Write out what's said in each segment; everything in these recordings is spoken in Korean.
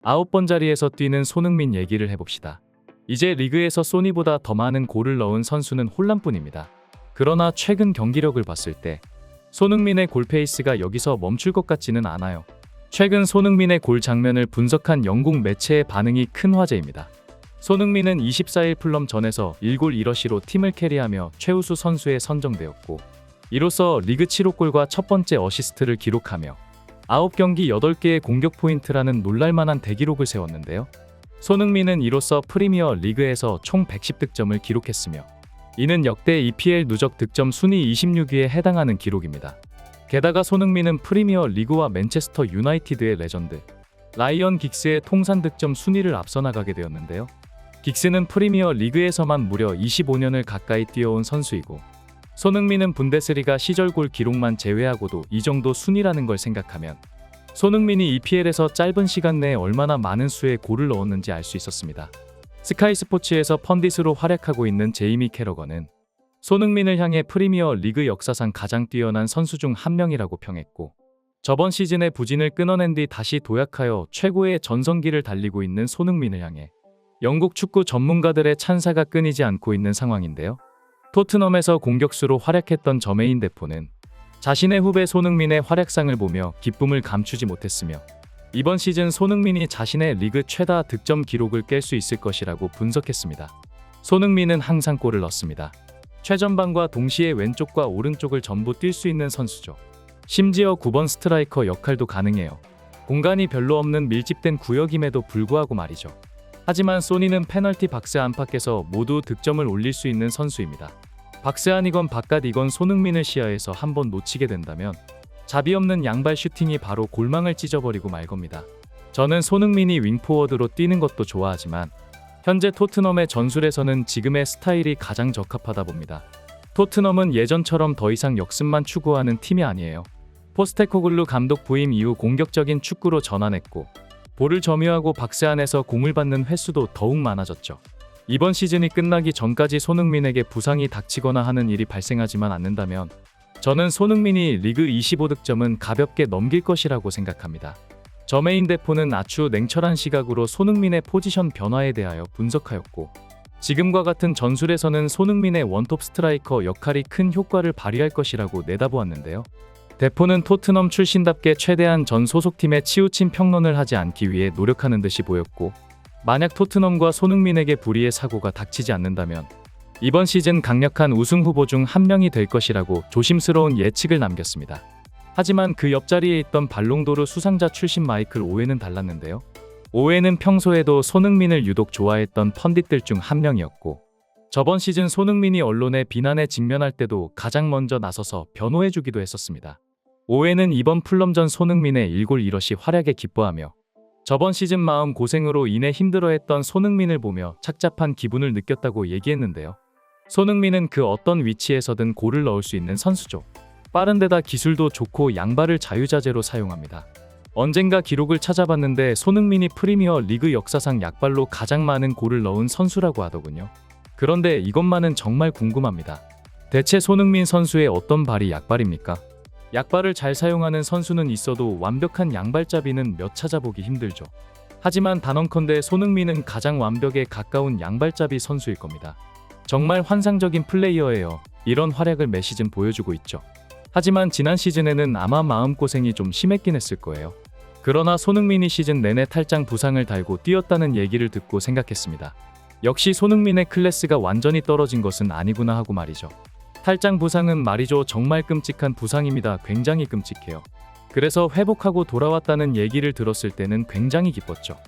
9번 자리에서 뛰는 손흥민 얘기를 해봅시다. 이제 리그에서 소니보다 더 많은 골을 넣은 선수는 혼란뿐입니다. 그러나 최근 경기력을 봤을 때 손흥민의 골 페이스가 여기서 멈출 것 같지는 않아요. 최근 손흥민의 골 장면을 분석한 영국 매체의 반응이 큰 화제입니다. 손흥민은 24일 풀럼전에서 1골 1어시로 팀을 캐리하며 최우수 선수에 선정되었고, 이로써 리그 7호 골과 첫 번째 어시스트를 기록하며 9경기 8개의 공격 포인트라는 놀랄만한 대기록을 세웠는데요. 손흥민은 이로써 프리미어 리그에서 총 110득점을 기록했으며, 이는 역대 EPL 누적 득점 순위 26위에 해당하는 기록입니다. 게다가 손흥민은 프리미어 리그와 맨체스터 유나이티드의 레전드 라이언 긱스의 통산 득점 순위를 앞서 나가게 되었는데요. 긱스는 프리미어 리그에서만 무려 25년을 가까이 뛰어온 선수이고, 손흥민은 분데스리가 시절 골 기록만 제외하고도 이 정도 순위라는 걸 생각하면 손흥민이 EPL에서 짧은 시간 내에 얼마나 많은 수의 골을 넣었는지 알 수 있었습니다. 스카이 스포츠에서 펀딧으로 활약하고 있는 제이미 캐러건은 손흥민을 향해 프리미어 리그 역사상 가장 뛰어난 선수 중 한 명이라고 평했고, 저번 시즌에 부진을 끊어낸 뒤 다시 도약하여 최고의 전성기를 달리고 있는 손흥민을 향해 영국 축구 전문가들의 찬사가 끊이지 않고 있는 상황인데요. 토트넘에서 공격수로 활약했던 저메인 데포는 자신의 후배 손흥민의 활약상을 보며 기쁨을 감추지 못했으며, 이번 시즌 손흥민이 자신의 리그 최다 득점 기록을 깰 수 있을 것이라고 분석했습니다. 손흥민은 항상 골을 넣습니다. 최전방과 동시에 왼쪽과 오른쪽을 전부 뛸 수 있는 선수죠. 심지어 9번 스트라이커 역할도 가능해요. 공간이 별로 없는 밀집된 구역임에도 불구하고 말이죠. 하지만 소니는 페널티 박스 안팎에서 모두 득점을 올릴 수 있는 선수입니다. 박스 안이건 바깥이건 손흥민을 시야에서 한번 놓치게 된다면 자비 없는 양발 슈팅이 바로 골망을 찢어버리고 말 겁니다. 저는 손흥민이 윙포워드로 뛰는 것도 좋아하지만 현재 토트넘의 전술에서는 지금의 스타일이 가장 적합하다 봅니다. 토트넘은 예전처럼 더 이상 역습만 추구하는 팀이 아니에요. 포스테코글루 감독 부임 이후 공격적인 축구로 전환했고, 볼을 점유하고 박스 안에서 공을 받는 횟수도 더욱 많아졌죠. 이번 시즌이 끝나기 전까지 손흥민에게 부상이 닥치거나 하는 일이 발생하지만 않는다면 저는 손흥민이 리그 25득점은 가볍게 넘길 것이라고 생각합니다. 저메인 데포는 아주 냉철한 시각으로 손흥민의 포지션 변화에 대하여 분석하였고, 지금과 같은 전술에서는 손흥민의 원톱 스트라이커 역할이 큰 효과를 발휘할 것이라고 내다보았는데요. 데포는 토트넘 출신답게 최대한 전 소속팀에 치우친 평론을 하지 않기 위해 노력하는 듯이 보였고, 만약 토트넘과 손흥민에게 불의의 사고가 닥치지 않는다면 이번 시즌 강력한 우승 후보 중 한 명이 될 것이라고 조심스러운 예측을 남겼습니다. 하지만 그 옆자리에 있던 발롱도르 수상자 출신 마이클 오웬은 달랐는데요. 오웬은 평소에도 손흥민을 유독 좋아했던 펀딧들 중 한 명이었고, 저번 시즌 손흥민이 언론의 비난에 직면할 때도 가장 먼저 나서서 변호해주기도 했었습니다. 오웬은 이번 풀럼전 손흥민의 1골 1어시 활약에 기뻐하며 저번 시즌 마음 고생으로 인해 힘들어했던 손흥민을 보며 착잡한 기분을 느꼈다고 얘기했는데요. 손흥민은 그 어떤 위치에서든 골을 넣을 수 있는 선수죠. 빠른데다 기술도 좋고 양발을 자유자재로 사용합니다. 언젠가 기록을 찾아봤는데 손흥민이 프리미어 리그 역사상 약발로 가장 많은 골을 넣은 선수라고 하더군요. 그런데 이것만은 정말 궁금합니다. 대체 손흥민 선수의 어떤 발이 약발입니까? 약발을 잘 사용하는 선수는 있어도 완벽한 양발잡이는 몇 찾아보기 힘들죠. 하지만 단언컨대 손흥민은 가장 완벽에 가까운 양발잡이 선수일 겁니다. 정말 환상적인 플레이어예요. 이런 활약을 매 시즌 보여주고 있죠. 하지만 지난 시즌에는 아마 마음고생이 좀 심했긴 했을 거예요. 그러나 손흥민이 시즌 내내 탈장 부상을 달고 뛰었다는 얘기를 듣고 생각했습니다. 역시 손흥민의 클래스가 완전히 떨어진 것은 아니구나 하고 말이죠. 탈장 부상은 말이죠, 정말 끔찍한 부상입니다. 굉장히 끔찍해요. 그래서 회복하고 돌아왔다는 얘기를 들었을 때는 굉장히 기뻤죠.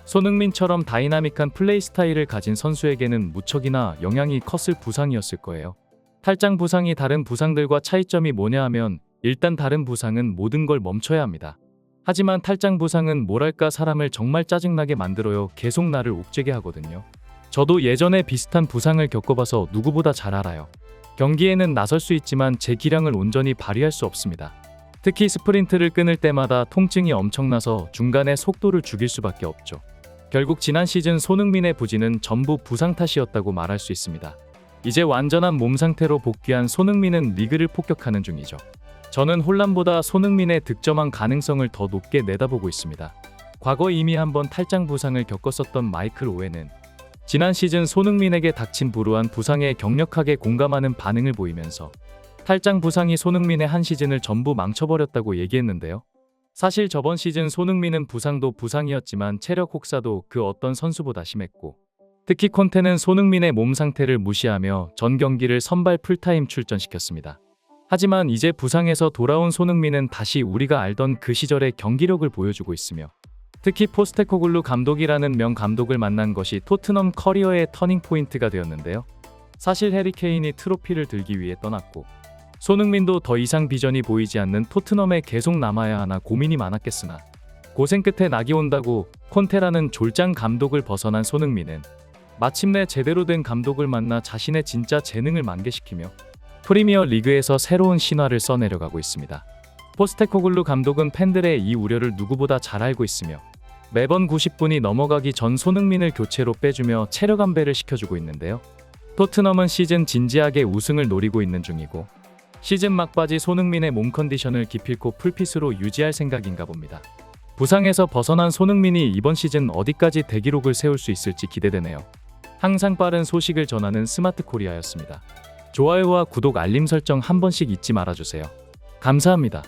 손흥민처럼 다이나믹한 플레이 스타일을 가진 선수에게는 무척이나 영향이 컸을 부상이었을 거예요. 탈장 부상이 다른 부상들과 차이점이 뭐냐 하면 일단 다른 부상은 모든 걸 멈춰야 합니다. 하지만 탈장 부상은 뭐랄까 사람을 정말 짜증나게 만들어요. 계속 나를 옥죄게 하거든요. 저도 예전에 비슷한 부상을 겪어봐서 누구보다 잘 알아요. 경기에는 나설 수 있지만 제 기량을 온전히 발휘할 수 없습니다. 특히 스프린트를 끊을 때마다 통증이 엄청나서 중간에 속도를 죽일 수밖에 없죠. 결국 지난 시즌 손흥민의 부진은 전부 부상 탓이었다고 말할 수 있습니다. 이제 완전한 몸 상태로 복귀한 손흥민은 리그를 폭격하는 중이죠. 저는 혼란보다 손흥민의 득점왕 가능성을 더 높게 내다보고 있습니다. 과거 이미 한번 탈장 부상을 겪었었던 마이클 오웬은 지난 시즌 손흥민에게 닥친 불우한 부상에 격력하게 공감하는 반응을 보이면서 탈장 부상이 손흥민의 한 시즌을 전부 망쳐버렸다고 얘기했는데요. 사실 저번 시즌 손흥민은 부상도 부상이었지만 체력 혹사도 그 어떤 선수보다 심했고, 특히 콘테는 손흥민의 몸 상태를 무시하며 전 경기를 선발 풀타임 출전시켰습니다. 하지만 이제 부상에서 돌아온 손흥민은 다시 우리가 알던 그 시절의 경기력을 보여주고 있으며, 특히 포스테코글루 감독이라는 명 감독을 만난 것이 토트넘 커리어의 터닝 포인트가 되었는데요. 사실 해리 케인이 트로피를 들기 위해 떠났고, 손흥민도 더 이상 비전이 보이지 않는 토트넘에 계속 남아야 하나 고민이 많았겠으나, 고생 끝에 낙이 온다고 콘테라는 졸장 감독을 벗어난 손흥민은 마침내 제대로 된 감독을 만나 자신의 진짜 재능을 만개시키며 프리미어 리그에서 새로운 신화를 써내려가고 있습니다. 포스테코글루 감독은 팬들의 이 우려를 누구보다 잘 알고 있으며 매번 90분이 넘어가기 전 손흥민을 교체로 빼주며 체력 안배를 시켜주고 있는데요. 토트넘은 시즌 진지하게 우승을 노리고 있는 중이고, 시즌 막바지 손흥민의 몸 컨디션을 기필코 풀핏으로 유지할 생각인가 봅니다. 부상에서 벗어난 손흥민이 이번 시즌 어디까지 대기록을 세울 수 있을지 기대되네요. 항상 빠른 소식을 전하는 스마트 코리아였습니다. 좋아요와 구독 알림 설정 한 번씩 잊지 말아주세요. 감사합니다.